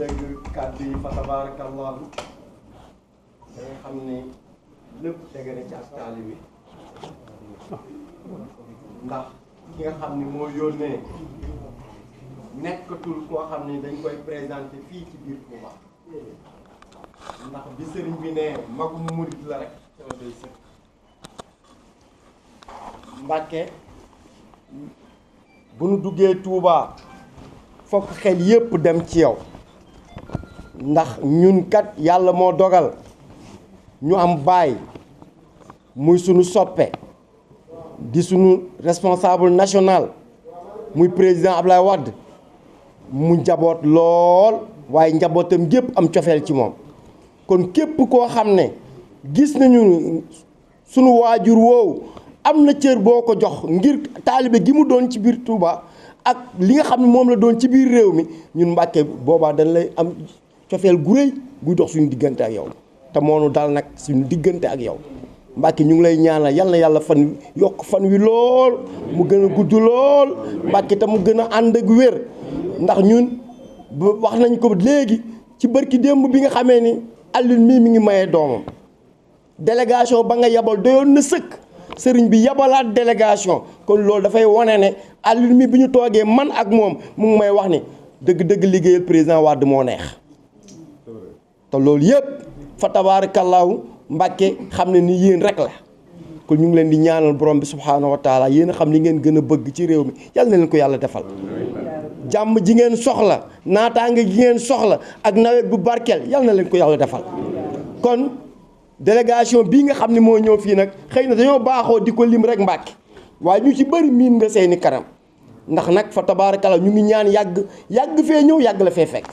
dégg kàddu yi fa tabaarakallaahu da nga xam ne lépp tege na ci ak taali bi ndax ki nga xam ni moo yónnee nekkatul koo xam ni dañ koy présenté fii ci biir Touba ndax bi sëriñ bi ne magum murit la rek sama day sëkk Mbàkke bu nu duggee Touba fokk xel yépp dem ci yow ndax ñun kat yàlla moo dogal ñu am baay muy sunu soppe di sunu responsable national muy président Ablaye Wade mu njaboot lool waaye njabootam gépp am cofeel ci moom kon képp koo xam ne gis nañu sunu waajur woowu am na cër boo ko jox ngir taalibe gi mu doon ci biir Touba ak li nga xam ne moom la doon ci biir réew mi ñun Mbàkke boobaa dañ lay am cofeel gu rëy buy dox suñu diggante ak yow te moonu dal nag suñu diggante ak yow Mbàkke ñu ngi lay ñaanal yal na yàlla fan yokk fan wi lool mu gën a gudd lool Mbàkke te mu gën a ànd ak wér ndax ñun wax nañ ko léegi ci barki démb bi nga xamee ni Alioune mii mi ngi maye doomam délégation ba nga yabal doyoon na sëkk sëriñ bi yabalaat délégation kon loolu dafay wane ne Alioune mii bi ñu toogee man ak moom mu ngi may wax ni dëgg-dëgg liggéeyal président Wade moo neex te loolu yëpp fa tabaarakallaahu Mbàkke xam ne ni yéen rek la kon ñu ngi leen di ñaanal borom bi subhaanahu wa taala yéen a xam li ngeen gën a bëgg ci réew mi yàlla na leen ko yàlla defal jàmm ji ngeen soxla naataange ji ngeen soxla ak nawet bu barkeel yàlla na leen ko yàlla defal kon délégation bii nga xam ne moo ñëw fii nag xëy na dañoo baaxoo di ko lim rek Mbàkke waaye ñu ci bëri miin nga seeni kanam ndax nag fa tabaarakalla ñu ngi ñaan yàgg fee ñëw yàgg la fee fekk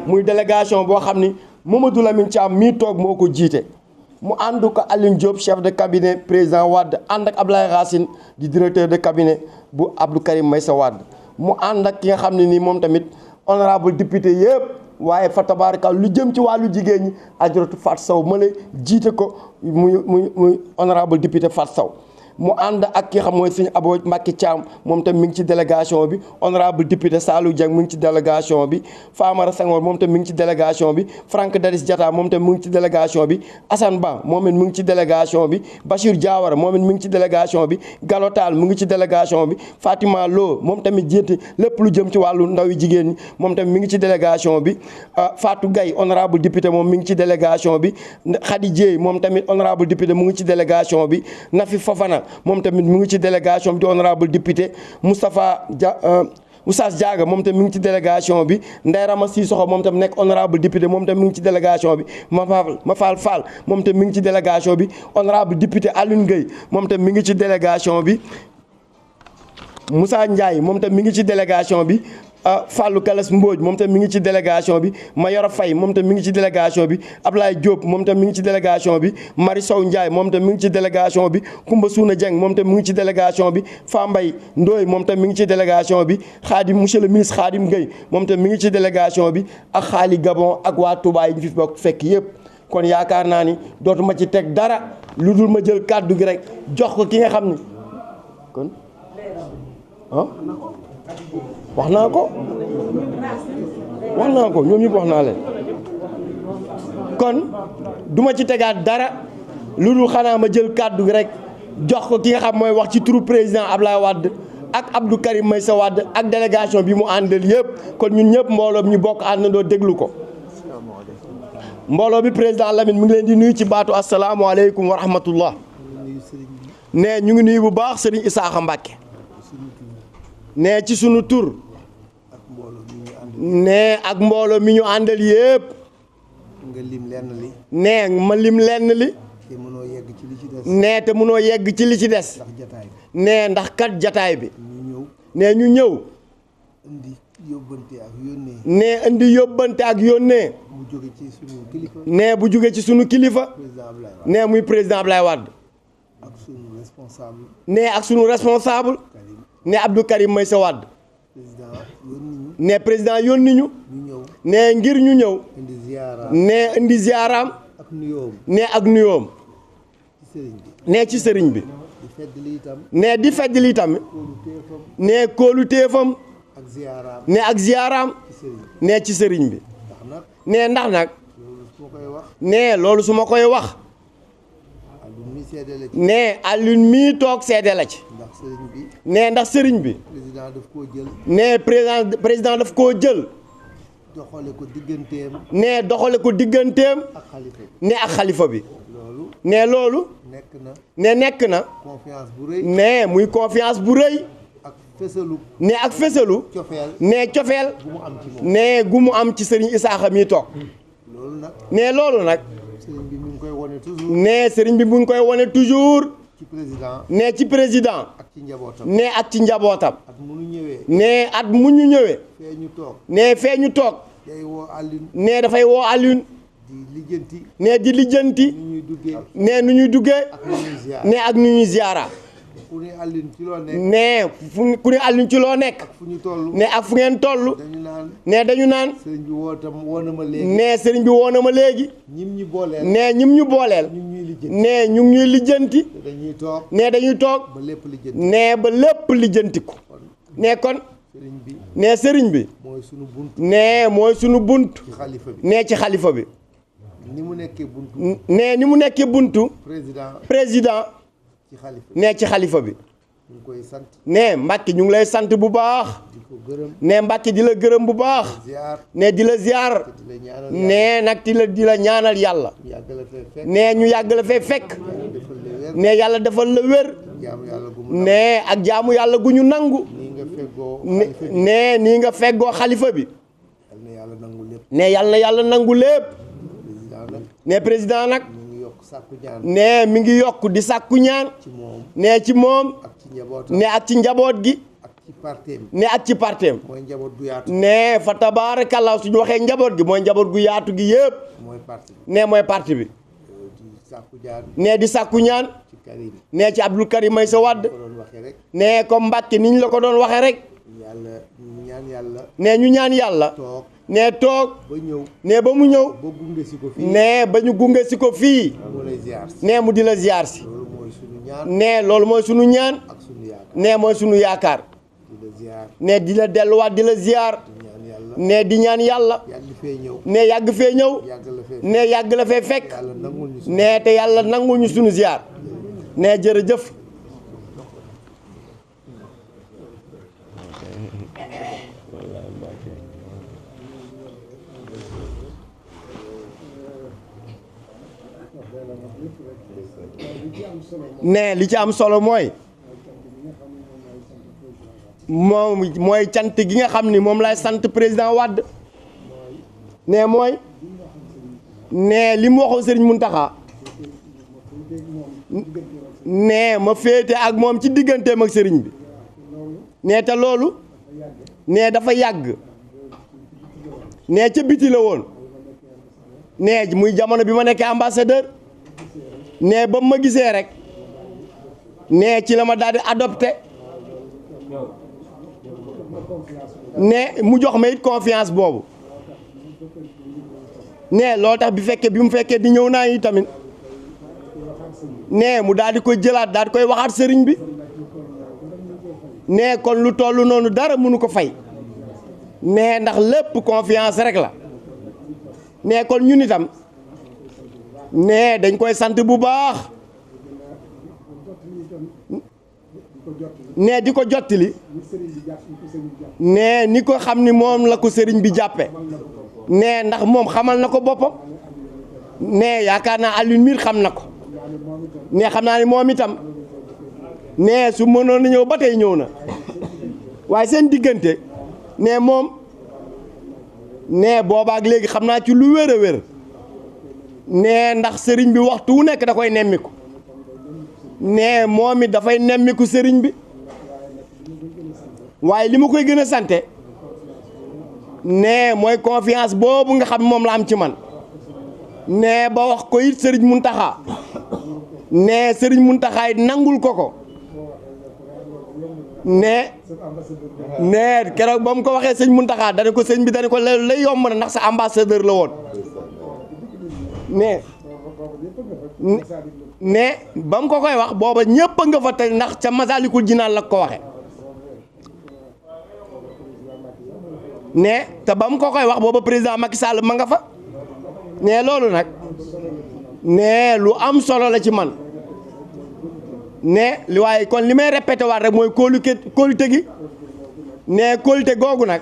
muy délégation boo xam ni Mamadou Lamine Thiam mii toog moo ko jiite mu ànd ko Alioune Diop chef de cabinet président Wade ànd ak Ablaye Racine di directeur de cabinet bu Abdou Karim Meïssa Wade mu ànd ak ki nga xam ne nii moom tamit honorable député yëpp waaye fa tabaarkalla lu jëm ci wàllu jigéen ñi Ajaratu Fatou Sow ma la jiite ko muy honorable député Fatou Sow mu ànd ak ki nga xam mooy suñu Abo Mbacke Thiam moom tam mi ngi ci délégation bi honorable député Salou Dieng mi ngi ci délégation bi Famara Senghor moom tam mi ngi ci délégation bi Franck Dadis Diatta moom tam mi ngi ci délégation bi Assane Ba moom it mi ngi ci délégation bi Bachir Diawara moom it mi ngi ci délégation bi Galotal mu ngi ci délégation bi Fatima Lo moom tamit jiite lépp lu jëm ci wàllu ndaw yi jigéen ñi moom tam mi ngi ci délégation bi Fatou Gaye honorable député moom mi ngi ci délégation bi Khady Dieye moom tamit honorable député mu ngi ci délégation bi Nafi Fofana moom tamit mu ngi ci délégation bi di honorable député Moustapha Oustaz Diaga moom tamit mu ngi ci délégation bi Ndeye Rama Sissoko moom tamit nekk honorable député moom tamit mu ngi ci délégation bi Mafal Fall moom tamit mi ngi ci délégation bi honorable député Alioune Gueye moom tamit mi ngi ci délégation bi Moussa Ndiaye moom tamit mi ngi ci délégation bi Fallou Kalas Mbodj moom tam mi ngi ci délégation bi Mayoro Faye moom tam mi ngi ci délégation bi Ablaye Diop moom tam mi ngi ci délégation bi Mari Sow Ndiaye moom tam mi ngi ci délégation bi Koumba Souna Dieng moom tam mi ngi ci délégation bi Fambaye Ndoye moom tam mi ngi ci délégation bi Khadim monsieur le ministre Khadim Gueye moom tam mi ngi ci délégation bi ak Xaali Gabon ak waa Touba yi ñu fi bokk fekk yëpp kon yaakaar naa ni dootuma ci teg dara lu dul ma jël kàddu gi rek jox ko ki nga xam ni kon wax naa ko ñoom ñëpp wax naa leen kon duma ci tegaat dara lu dul xanaa ma jël kàddu gi rek jox ko ki nga xam mooy wax ci turu président Ablaye Wade ak Abdou Karim Meïssa Wade ak délégation bi mu àndal yëpp kon ñun ñëpp mbooloo bi ñu bokk àndandoo déglu ko mbooloo bi président Lamine mu ngi leen di nuyu ci baatu asalaamaaleykum wa rahmatullah ne ñu ngi nuyu bu baax Serigne Isaaxa Mbacke ne ci sunu tur ne ak mbooloo mi ñu àndal yépp nga lim lenn li ne ma lim lenn li te mënoo yegg ci li ci des ne te mënoo yegg ci li ci des ne ndax kat jataay bi ne ñu ñëw indi yóbbante ak yónnee ne indi yóbbante ak yónnee bu jóge ci sunu kilifa ne bu jóge ci sunu kilifa ne muy président Ablaye Wade ak sunu responsable ne ak sunu responsable ne Abdou Karim Meïssa Wade ne président yónni ñu ne ngir ñu ñëw ne indi ziaraam ne ak nuyoom ne ci sëriñ bi ne di feddli itam ne kóolu téefam ne ak ziaraam ne ci sëriñ bi nee ndax nag loolu su ma koy wax nee loolu su ma koy wax Alioune mi seede la ci nee Alioune mii toog seede la ci ndax sëriñ bi nee ndax sëriñ bi président daf koo jël nee président daf koo jël doxale ko digganteem nee doxale ko digganteem ak xalifa bi nee ak xalifa bi loolu nee loolu nekk na nee nekk na confiance bu rëy nee muy confiance bu rëy ak fësalu nee ak fësalu cofeel nee cofeel bu mu am ci moom nee gu mu am ci sëriñ Isaaxa mii toog loolu nag nee loolu nag sëriñ bi mi ngi koy wone toujours nee sëriñ bi mu ngi koy wane toujours ci président nee ci président ak ci njabootam nee ak ci njabootam at mu nu ñëwee nee at mu ñu ñëwee fee ñu toog nee fee ñu toog day woo Alioune nee dafay woo Alioune di lijjanti nee di lijjanti ni ñuy duggee nee nu ñuy duggee ak ni ñuy ziar nee ak nu ñuy ziara ku ne Alioune ci loo nekk nee ku ne Alioune ci loo nekk fu ñu toll nee ak fu ngeen toll dañu naan nee dañu naan sëriñ bi woo na ma léegi nee sëriñ bi woo na ma léegi ñim ñi booleel nee ñim ñu booleel ñu ñuy lijjanti nee ñu ngi ñuy lijjanti te dañuy toog nee dañuy toog ba lépp lijjanti nee ba lépp lijjantiku nee kon sëriñ bi nee sëriñ bi mooy sunu bunt nee mooy sunu bunt ci xalifa bi nee ci xalifa bi ni mu nekkee buntu nee ni mu nekkee buntu président ci xalifa bi nee ci xalifa bi ñu ngi koy sant nee Mbàkke ñu ngi lay sant bu baax di ko gërëm nee Mbàkke di la gërëm bu baax ziar nee di la ziar di la ñaanal nee nag di la ñaanal yàlla yàgg la fee fekk nee ñu yàgg la fee fekk defal la wér nee yàlla defal la wér jaamu yàlla gu mu nee ak jaamu yàlla gu ñu nangu nii nga feggoo xalifa bi nee nii nga feggoo xalifa bi yal na yàlla nangu lépp nee yàlla na yàlla nangu lépp président nag nee président nag ñu ngi yokk sàkku ñaan nee mi ngi yokk di sàkku ñaan ci moom nee ci moom ak ci njabootam nee ak ci njaboot gi ak ci parteem nee ak ci parteem mooy njaboot gu yaatu nee fa tabaarakallaa suñu waxee njaboot gi mooy njaboot gu yaatu gi yëpp mooy parti bi nee mooy parti bi di sàkku ñaan nee di sàkku ñaan ci Karim nee ci Abdou Karim Meïssa Wade ko doon waxee rek nee comme Mbàkke niñ la ko doon waxee rek yàlla ñu ñaan yàlla nee ñu ñaan yàlla toog nee toog ba ñëw nee ba mu ñëw ba gunge si ko fii nee ba ñu gunge si ko fii moo lay ziar si nee mu di la ziar si loolu mooy sunu ñaan nee loolu mooy sunu ñaan ak sunu yaakaar nee mooy sunu yaakaar di la ziar nee di la delluwaat di la ziar di ñaan yàlla nee di ñaan yàlla yàgg fee ñëw nee yàgg fee ñëw yàgg la fee nee yàgg la fee fekk yàlla nangul ñu sunu nee te yàlla nangul ñu sunu ziar nee jërëjëf nee li ci am solo mooy moom mooy cant gi nga xam ni moom lay sant président Wade nee mooy nee li mu waxoon Serigne Mountakha nee ma féete ak moom ci digganteem ak Serigne bi nee te loolu nee dafa yàgg nee ca biti la woon nee muy jamono bi ma nekkee ambassadeur nee ba ma gisee rek nee ci la ma daal di adopté nee mu jox ma it confiance boobu nee loolu tax bi mu fekkee di ñëw naa yi tamit nee mu daal di koy jëlaat daal di koy waxaat sëriñ bi nee kon lu toll noonu dara mënu ko fay nee ndax lépp confiance rek la nee kon ñun itam nee dañ koy sant bu baax nee di ko jottali nee ni ko xam ni moom la ko sëriñ bi jàppe nee ndax moom xamal na ko boppam nee yaakaar naa Alioune Mir xam na ko nee xam naa ni moom itam nee su mënoon na ñëw ba tey ñëw na waaye seen diggante nee moom nee boobaak léegi xam naa ci lu wér a wér nee ndax sëriñ bi waxtu wu nekk da koy nemmiku nee moom it dafay nemmiku sëriñ bi waaye li ma koy gën a sante nee mooy confiance boobu nga xam moom la am ci man nee ba wax ko it sëriñ Mountakha nee sëriñ Mountakha it nangul ko nee keroog ba mu ko waxee sëñ Mountakha dana ko sëñ bi dana ko lay yomb na ndax sa ambassadeur la woon nee ba mu ko koy wax booba ñépp nga fa te ndax ca Masalikul Jinaan la ko waxe nee te ba mu ko koy wax booba président Macky Sall ma nga fa ne loolu nag ne lu am solo la ci man ne li waaye kon li may répété waat rek mooy kóolute gi ne kóolute googu nag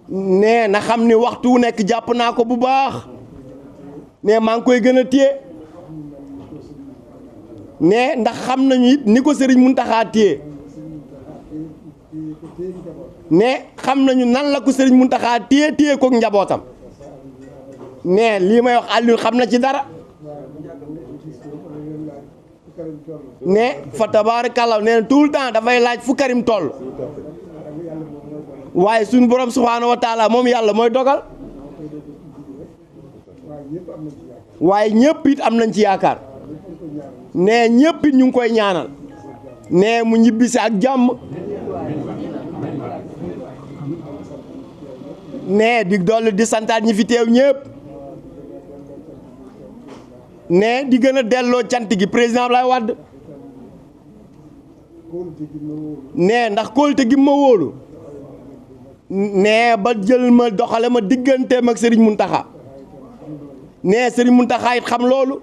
ne na xam ni waxtu wu nekk jàpp naa ko bu baax ne maa ngi koy gën a téye ne ndax xam nañu it ni ko Serigne Mountakha téye ne xam nañu nan la ko Serigne Mountakha téye kook njabootam ne lii may wax Alioune xam na ci dara ne fa tabaarakallaa nee na tout le temps dafay laaj fu Karim toll waaye suñu borom subhaanahu wa taala moom yàlla mooy dogal waaye ñëpp it am nañ ci yaakaar ne ñëpp it ñu ngi koy ñaanal ne mu ñibbisi ak jàmm ne di dolli di santaat ñi fi teew ñëpp ne di gën a delloo cant gi président Abdoulaye Wade ne ndax kóolute gi ma wóolu ne ba jël ma doxale ma digganteem ak Serigne Mountakha ne Serigne Mountakha it xam loolu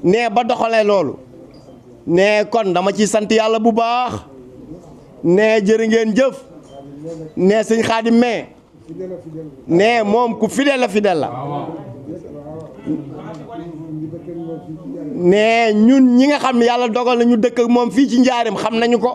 ne ba doxalee loolu ne kon dama ci sant yàlla bu baax ne jërë ngeen jëf ne sëñ Xaadim mais ne moom ku fidèle la ne ñun ñi nga xam ne yàlla dogal na ñu dëkk ak moom fii ci njaarim xam nañu ko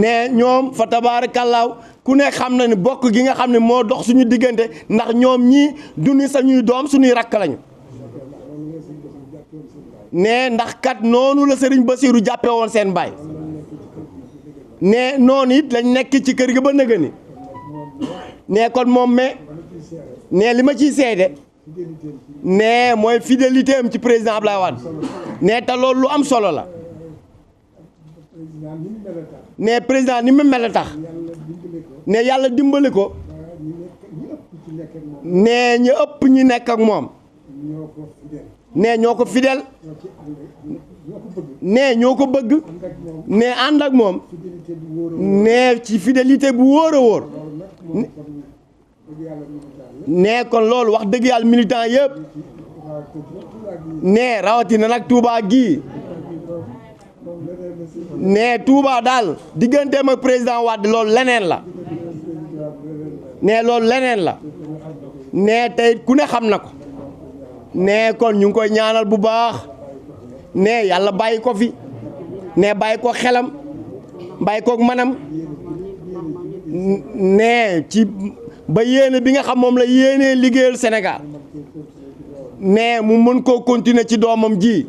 ne ñoom fa tabaarakallaahu ku ne xam na ni bokk gi nga xam ne moo dox suñu diggante ndax ñoom ñii duñu sañuy doom suñuy rakk lañu ne ndax kat noonu la Serigne Bassirou jàppe woon seen baay ne noonu it lañ nekk ci kër gi ba nëga ni ne kon moom ne li ma ciy seede ne mooy fidélité am ci président Abdoulaye Wade ne te loolu lu am solo la ne président ni mu mel a tax ne yàlla dimbali ko ne ñu ëpp ñi nekk ak moom ne ñoo ko fidèle ne ñoo ko bëgg ne ànd ak moom ne ci fidélité bu wóor a wóor ne kon loolu wax dëgg yàlla militant yëpp ne rawatina nag Touba gii ne Touba daal digganteem ak président Wade loolu leneen la ne loolu leneen la ne tey ku ne xam na ko ne kon ñu ngi koy ñaanal bu baax ne yàlla bàyyi ko fi ne bàyyi ko xelam bàyyi ko manam ne ci ba yéene bi nga xam moom la yéenee liggéeyal Sénégal ne mu mën koo continuer ci doomam ji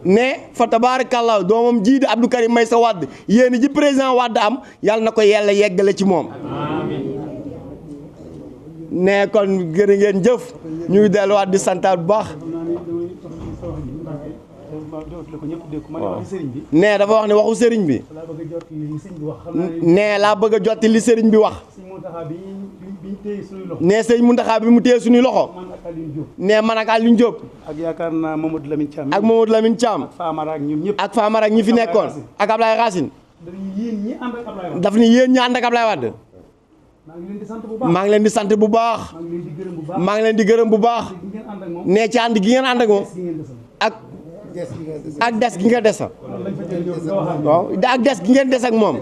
ne fa tabaarakallaa doomam ji di Abdou Karim Meïssa Wade yéene ji président Wade am yàlla na ko yàlla yeggale ci moom ne kon gërë ngeen jëf ñu ngi delluwaat di santaat bu baax ne dafa wax ne waxu sëriñ bi ne laa bëgg a jotti li sëriñ bi wax ne sëriñ Mountakha bi mu téye suñuy loxo ne man ak Alioune Diop ak yaakaar naa Mamadou Lamine Thiam ak Mamadou Lamine Thiam ak Famara ak ñi fi nekkoon ak Ablaye Racine daf ni yéen ñi ànd ak Ablaye Wade maa ngi leen di sant bu baax maa ngi leen di gërëm bu baax ne ci ànd gi ngeen ànd ak moom ak des gi nga des waaw ak des gi ngeen des ak moom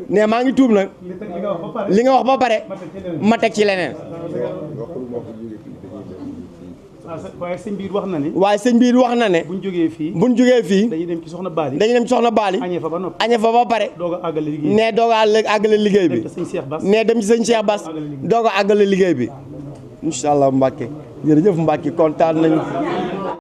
ne maa ngi tuub nag li nga wax ba pare ma teg ci leneen waaye sëñ biir wax na ne waaye sëñ biir wax na ne buñ jógee fii dañuy dem ci soxna Baali añee fa ba noppi añee fa ba pare doog a àggale liggéey ne doog a àggale liggéey bi ne dem ci sëñ Cheikh Bass doog a àggale liggéey bi incha allah Mbacke jërëjëf Mbacke kontaan nañu